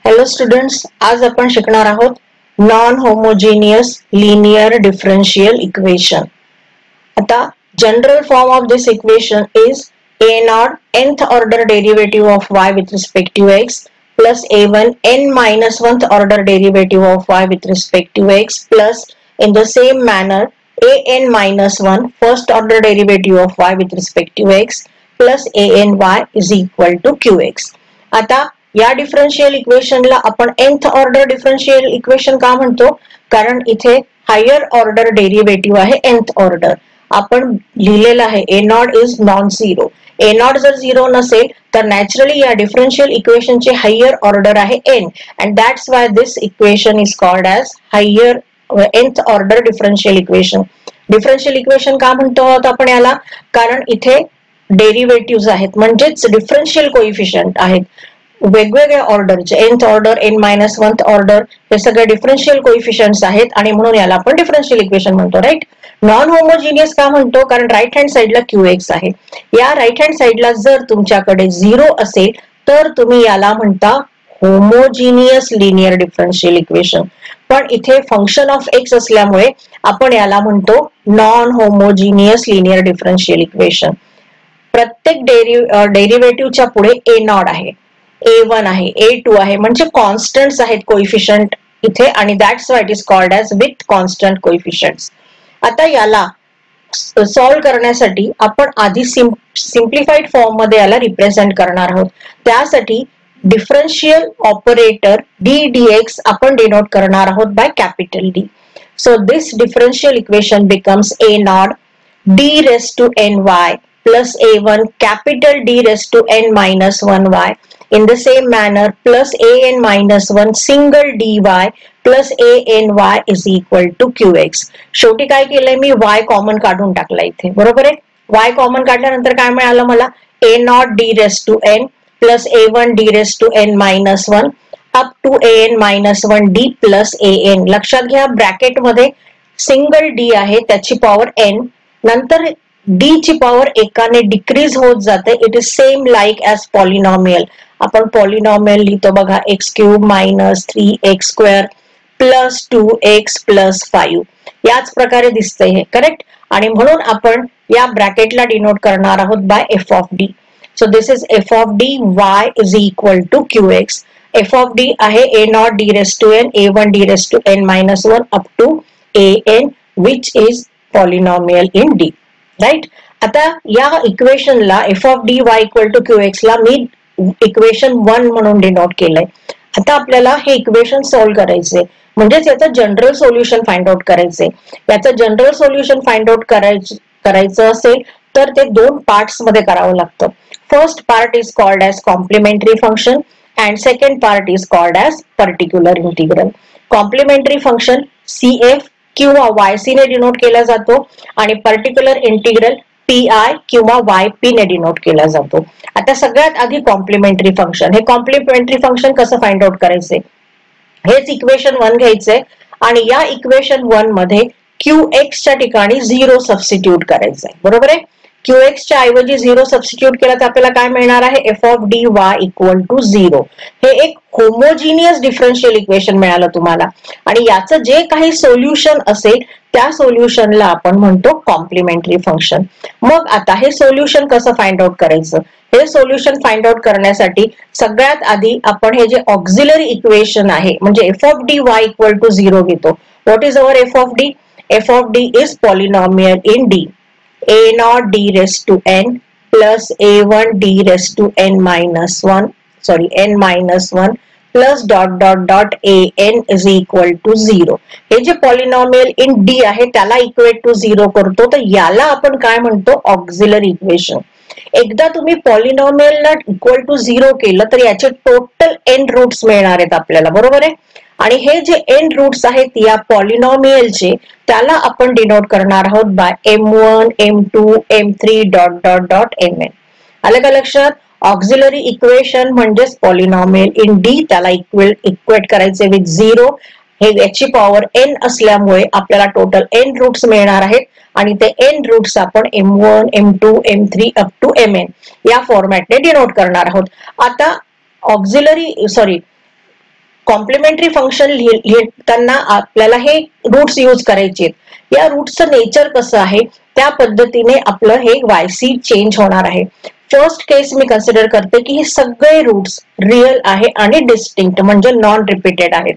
Hello students, आज आपण शिकणार आहोत non homogeneous linear differential equation. आता general form of this equation is a naught nth order derivative of y with respect to x plus a1 n minus 1th order derivative of y with respect to x plus in the same manner a n minus 1 first order derivative of y with respect to x plus a n y is equal to qx. आता या differential इक्वेशनला आपण nth order differential equation का म्हणतो? कारण इथे higher order derivative आहे nth order. आपण लिहिलेलं आहे a naught is non zero. A naught जर झिरो नसेल तर नॅचरली या डिफरन्शियल इक्वेशनचे हायर ऑर्डर आहे n and that's why this equation is called as higher nth order differential equation. Differential equation का म्हणतो आहोत आपण याला? कारण इथे डेरिव्हेटिव्ह आहेत, म्हणजेच डिफरन्शियल कोइफिशियंट आहेत वेगवेगळ्या ऑर्डरचे. nth order, n minus 1th order, हे सगळे डिफरन्शियल कोइफिशियंट्स आहेत आणि म्हणून याला आपण डिफरन्शियल इक्वेशन म्हणतो. राईट. नॉन होमोजिनियस का म्हणतो? कारण राईट हँड साइडला QX आहे. या राईट हँड साइडला जर तुमच्याकडे 0 असेल तर तुम्ही याला म्हणता होमोजिनियस लिनियर डिफरन्शियल इक्वेशन. पण इथे फंक्शन ऑफ x असल्यामुळे आपण याला म्हणतो non homogeneous linear differential equation. प्रत्येक डेरिव्हेटिव्हच्या पुढे ए नॉट आहे, a1 आहे, a2 आहे, म्हणजे कॉन्स्टंट्स आहेत कोइफिशियंट इथे आणि that's why it is called as with constant कोइफिशियंट्स. आता याला सॉल्व्ह करण्यासाठी आपण आधी सिम्प्लिफाईड फॉर्म मध्ये याला रिप्रेझेंट करणार आहोत. त्यासाठी डिफरन्शियल ऑपरेटर ddx आपण डिनोट करणार आहोत by capital D. So this differential equation becomes a naught d raised to ny plus a1 capital D raised to n minus 1y in the same manner plus an minus 1 single dy plus any is equal to qx. शेवटी काय केलंय मी? y common काढून टाकला इथे, बरोबर आहे. y common काढल्यानंतर काय मिळालं मला? a naught d raised to n plus a1 d raised to n minus 1 up to an minus 1 d plus an. लक्षात घ्या ब्रॅकेट मध्ये सिंगल d आहे त्याची पॉवर n, नंतर d ची पॉवर एकाने डिक्रीज होत जाते. It is same like as polynomial. आपण पॉलिनॉमियल लिहितो बघा, x cube minus 3x square plus 2x plus 5. याच प्रकारे दिसतंय हे, करेक्ट. आणि म्हणून आपण या ब्रॅकेटला डिनोट करणार आहोत by F of D. So this is F of D Y is equal to QX. F of D आहे a naught d raised to n, a1 d raised to n minus 1 up to an which is polynomial in D. Right. आता या इक्वेशनला F of D Y equal to QX ला मी equation 1 म्हणून denote केलंय. आता आपल्याला हे इक्वेशन सॉल्व्ह करायचे, म्हणजेच याचं जनरल सोल्युशन फाइंड आउट करायचे. याचं जनरल सोल्युशन फाइंड आउट करायचं असेल तर ते दोन पार्ट्स मध्ये करावं लागतं. First part is called as complementary function and second part is called as particular integral. Complementary function CF किंवा YC ने डिनोट केला जातो आणि पर्टिक्युलर इंटिग्रल PI किंवा YP ने डिनोट केला जातो. आता सगळ्यात आधी कॉम्प्लिमेंटरी फंक्शन. हे कॉम्प्लिमेंटरी फंक्शन कसं फाइंड आउट करायचे? हेच इक्वेशन 1 घ्यायचंय आणि या इक्वेशन 1 मध्ये QX च्या ठिकाणी 0 सबस्टिट्यूट करायचंय, बरोबर आहे. QX च्या ऐवजी 0 सबस्टिट्यूट केला तर आपल्याला काय मिळणार आहे? F of D Y equal to 0. हे एक होमोजिनियस डिफरन्शियल इक्वेशन मिळालं तुम्हाला आणि याचं जे काही सोल्युशन असेल त्या सोल्युशनला आपण म्हणतो कॉम्प्लिमेंटरी फंक्शन. मग आता हे सोल्युशन कसं फाइंड आउट करायचं? हे सोल्युशन फाइंड आउट करण्यासाठी सगळ्यात आधी आपण हे जे ऑक्झिलरी इक्वेशन आहे म्हणजे F of D Y equal to 0 घेतो. What is our F of D? F of D is polynomial in D. a naught d raised to n plus a1 d raised to n minus 1 plus dot dot dot an is equal to 0. हे जे polynomial in d आहे त्याला equate to 0 करतो, तर याला आपण काय म्हणतो? Auxiliary equation. एकदा तुम्ही पॉलिनॉमियलला इक्वल टू 0 केलं तर याचे टोटल n रूट्स मिळणार आहेत आपल्याला, बरोबर आहे. आणि हे जे n रूट्स आहेत या पॉलिनॉमियलचे त्याला आपण डिनोट करणार आहोत by m1 m2 m3 dot dot dot mn. आलं का लक्षात? ऑक्झिलरी इक्वेशन म्हणजेच पॉलिनॉमियल इन डी, त्याला इक्वेट करायचे विथ 0. हे याची पॉवर n असल्यामुळे आपल्याला टोटल n रूट्स मिळणार आहेत आणि ते n रूट्स आपण m1 m2 m3 up to mn या फॉर्मॅटने डिनोट करणार आहोत. आता कॉम्प्लिमेंटरी फंक्शन लिहिताना आपल्याला हे रूट्स यूज करायचे. या रूट्सचं नेचर कसं आहे त्या पद्धतीने आपलं हे YC चेंज होणार आहे. फर्स्ट केस मी कन्सिडर करते की हे सगळे रूट्स रिअल आहे आणि डिस्टिंक्ट म्हणजे नॉन रिपीटेड आहेत.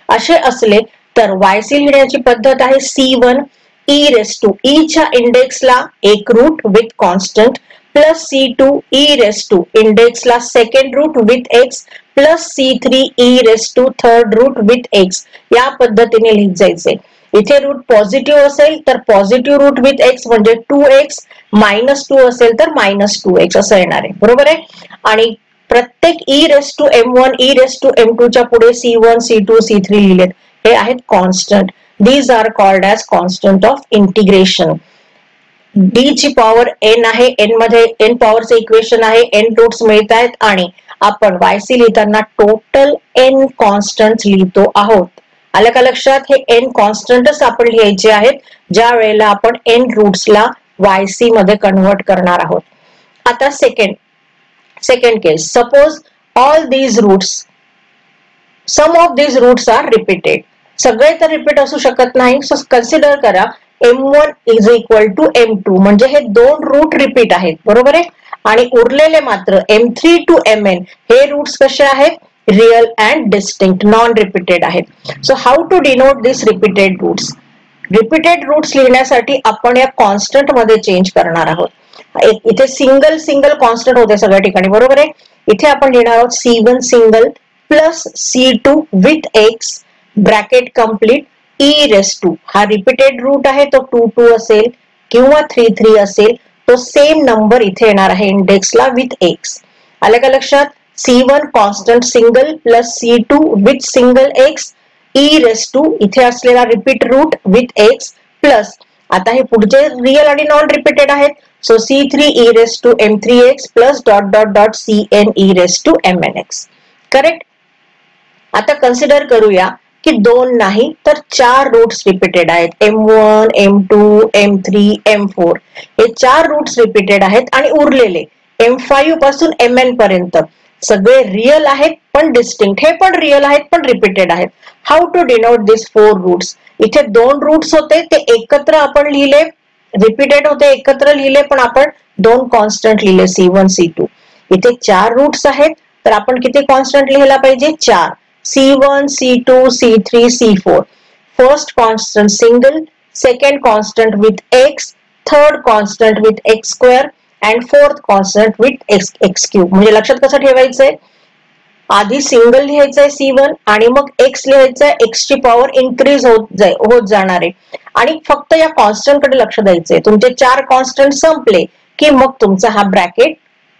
असे असले तर YC लिहिण्याची पद्धत आहे C1 e raise to e च्या इंडेक्सला एक root with constant plus C2 e raise to इंडेक्सला second root with x plus C3 e raise to third root with x. या पद्धतीने लिहित जायचे. इथे रूट पॉझिटिव्ह असेल तर पॉझिटिव्ह रूट विथ x म्हणजे 2x, -2 असेल तर -2x असं येणार आहे. बरोबर आहे. आणि प्रत्येक e raise to m1 e raise to m2 च्या पुढे C1 C2 C3 लिहिलेत. हे आहेत constant. These are called as constant of integration. d ची पॉवर n आहे. n मध्ये n पॉवरचे इक्वेशन आहे. n रूट्स मिळत आहेत आणि आपण YC लिहिताना टोटल n कॉन्स्टंट लिहितो आहोत. आलं का लक्षात? हे n कॉन्स्टंटच आपण लिहायचे आहेत ज्या वेळेला आपण n रूट्सला YC मध्ये कन्व्हर्ट करणार आहोत. आता second case, suppose all these roots, some of these roots are repeated. सगळे तर रिपीट असू शकत नाही. सो कन्सिडर करा m1 is equal to m2 म्हणजे हे दोन रूट रिपीट आहेत. बरोबर आहे. आणि उरलेले मात्र m3 टू mn हे रूट्स कसे आहेत? Real and distinct, non repeated आहेत. So how to denote this repeated roots? Repeated roots लिहिण्यासाठी आपण या कॉन्स्टंट मध्ये चेंज करणार आहोत. इथे सिंगल कॉन्स्टंट होते सगळ्या ठिकाणी. बरोबर आहे. इथे आपण लिहिणार आहोत C1 single plus C2 with x bracket complete e raise to. हा रिपीटेड रूट आहे तो 2 असेल किंवा 3 असेल. तो सेम नंबर इथे येणार आहे इंडेक्सला विथ x. आलं का लक्षात? C1 constant single plus C2 with single x e raise to इथे असलेला repeat root with x plus आता हे पुढचे रिअल आणि नॉन रिपीटेड आहेत. So C3 e raise to m3x plus dot dot dot Cn e raise to mnx. Correct. आता consider करूया की 2 नाही तर 4 रूट्स रिपीटेड आहेत. m1 m2 m3 m4 हे 4 रूट्स रिपीटेड आहेत आणि उरलेले m5 पासून mn पर्यंत सगळे रिअल आहेत पण डिस्टिंक्ट. हे पण रिअल आहेत पण रिपीटेड आहेत. How to denote this 4 roots? इथे 2 रूट्स होते ते एकत्र आपण लिहिले, रिपीटेड होते एकत्र लिहिले पण आपण 2 कॉन्स्टंट लिहिले C1 C2. इथे 4 रूट्स आहेत तर आपण किती कॉन्स्टंट लिहायला पाहिजे? 4. C1 C2 C3 C4. First constant single, second constant with x, third constant with x square and fourth constant with x cube. म्हणजे लक्षात कसं ठेवायचंय? आधी सिंगल लिहायचंय C1 आणि मग x लिहायचंय. x ची पॉवर इन्क्रीज होत जाणार आहे आणि फक्त या कॉन्स्टंट कडे लक्ष द्यायचंय. तुमचे 4 कॉन्स्टंट संपले की मग तुमचा हा ब्रॅकेट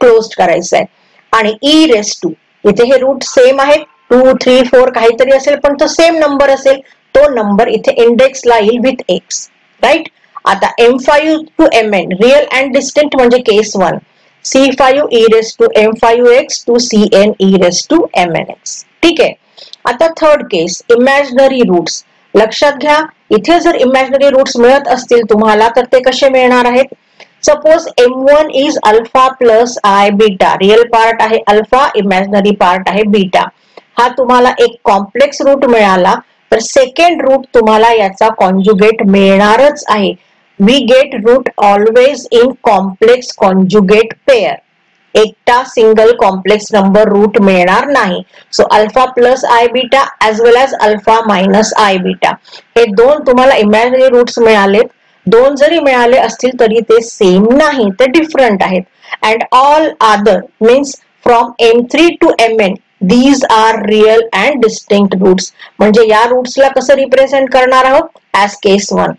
क्लोज करायचा आहे. आणि e रेस टू इथे हे रूट सेम आहेत 2 3 4 काहीतरी असेल पण तो सेम नंबर असेल. तो नंबर इथे इंडेक्सला येईल विथ x. राईट. आता m5 to mn real and distinct म्हणजे case 1. C5 e raise to m5x to Cn e raise to mnx. ठीक आहे. आता थर्ड केस, इमॅजिनरी रूट्स. लक्षात घ्या इथे जर इमॅजिनरी रूट्स मिळत असतील तुम्हाला तर ते कसे मिळणार आहेत? Suppose m1 is alpha plus I beta. Real part आहे अल्फा, इमॅजिनरी पार्ट आहे बीटा. हा तुम्हाला एक कॉम्प्लेक्स रूट मिळाला तर सेकंड रूट तुम्हाला याचा कॉन्जुगेट मिळणारच आहे. We get root always in complex conjugate pair. एकटा सिंगल कॉम्प्लेक्स नंबर रूट मिळणार नाही. So alpha plus I beta as well as alpha minus I beta हे 2 तुम्हाला इमॅजिनरी रूट्स मिळालेत. 2 जरी मिळाले असतील तरी ते सेम नाही, ते डिफरंट आहेत. And all other means from m3 to mn these are real and distinct roots. म्हणजे या रूट्सला कसं रिप्रेझेंट करणार आहोत? ऍज केस 1.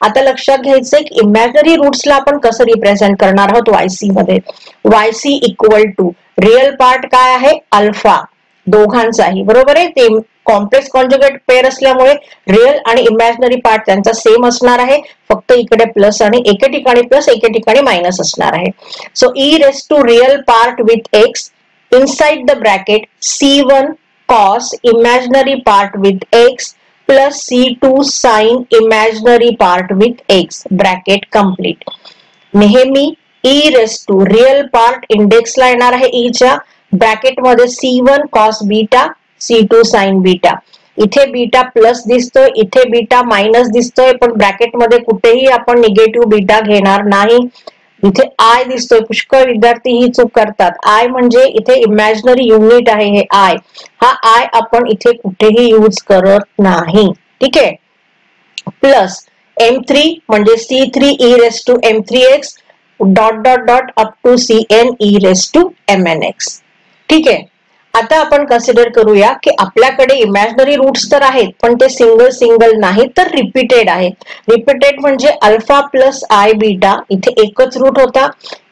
आता लक्षात घ्यायचंय की इमॅजिनरी रूट्सला आपण कसं रिप्रेझेंट करणार आहोत YC मध्ये. YC equal to real part काय आहे? अल्फा दोघांचाही. बरोबर आहे. ते कॉम्प्लेक्स कॉन्जुगेट पेअर असल्यामुळे रिअल आणि इमॅजिनरी पार्ट त्यांचा सेम असणार आहे. फक्त इकडे प्लस आणि एके ठिकाणी प्लस एके ठिकाणी मायनस असणार आहे. So e raise to real part with x inside the bracket C1 cos imaginary part with x plus C2 sin imaginary part with x bracket complete. नेहमी e raise to real part index ला येणार आहे e च्या bracket मध्ये C1 cos beta C2 sin beta. इथे beta plus दिसतोय, इथे beta minus दिसतोय, पण ब्रॅकेट मध्ये कुठेही आपण निगेटिव्ह बीटा घेणार नाही. इथे आय दिसतोय, पुष्कळ विद्यार्थी ही चूक करतात. आय म्हणजे इथे इमॅजिनरी युनिट आहे, हे आय, हा आय आपण इथे कुठेही यूज करत नाही. ठीक आहे. प्लस M3 म्हणजे C3 e raised to M3x dot dot dot up to Cn e raised to Mnx. ठीक आहे. आता आपण कन्सिडर करूया की आपल्याकडे इमॅजिनरी रूट्स तर आहेत, पण ते सिंगल सिंगल नाही तर रिपीटेड आहेत. रिपीटेड म्हणजे अल्फा प्लस आय बीटा, इथे एकच रूट होता,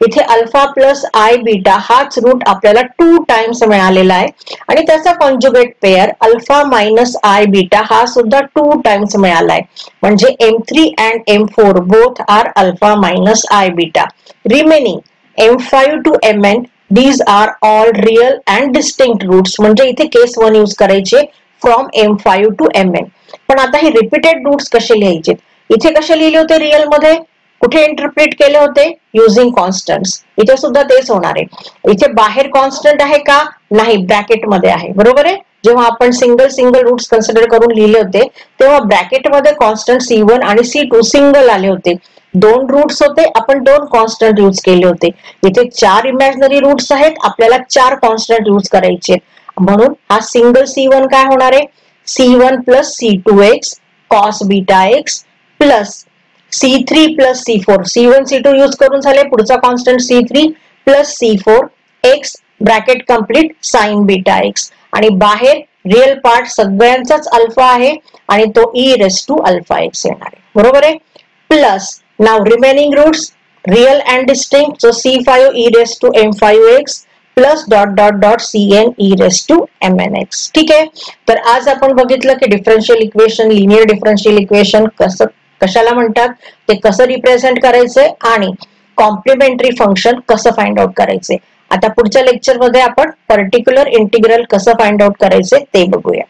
इथे अल्फा प्लस आय बीटा हाच रूट आपल्याला 2 टाइम्स मिळालेला आहे, आणि त्याचा conjugate pair alpha minus I beta हा सुद्धा 2 टाइम्स मिळालाय. म्हणजे M3 and M4 both are alpha minus I beta. Remaining M5 to Mn these are all real and distinct roots. म्हणजे इथे केस 1 यूज करायचे फ्रॉम M5 टू Mn. पण आता हे रिपीटेड रूट्स कसे लिहायचे? इथे कसे लिहिले होते रिअल मध्ये? कुठे इंटरप्रिट केले होते? Using constants. इथे सुद्धा तेच होणार आहे. इथे बाहेर कॉन्स्टंट आहे का? नाही, ब्रॅकेट मध्ये आहे. बरोबर आहे. जेव्हा आपण सिंगल सिंगल रूट्स कन्सिडर करून लिहिले होते तेव्हा ब्रॅकेट मध्ये कॉन्स्टंट C1 आणि C2 सिंगल आले होते. 2 रूट्स होते, आपण 2 कॉन्स्टंट यूज केले होते. इथे 4 इमॅजिनरी रूट्स आहेत, आपल्याला 4 कॉन्स्टंट यूज करायचे. म्हणून हा सिंगल C1 काय होणार आहे? C1 plus C2x cos beta x plus C3 plus C4. C1 C2 use करून झाले, पुढचा constant C3 plus C4 x bracket complete sign beta x. आणि बाहेर रिअल पार्ट सगळ्यांचाच अल्फा आहे आणि तो e raise to alpha x येणार आहे. बरोबर आहे. Plus now remaining roots real and distinct, so C5 e raise to M5x plus dot dot dot Cn e raise to Mnx. ठीक आहे. तर आज आपण बघितलं की differential equation, linear differential equation कशाला म्हणतात, ते कसं रिप्रेझेंट करायचंय आणि कॉम्प्लिमेंटरी फंक्शन कसं फाइंड आउट करायचे. आता पुढच्या लेक्चर मध्ये आपण पर्टिक्युलर इंटिग्रल कसं फाइंड आउट करायचे ते बघूया.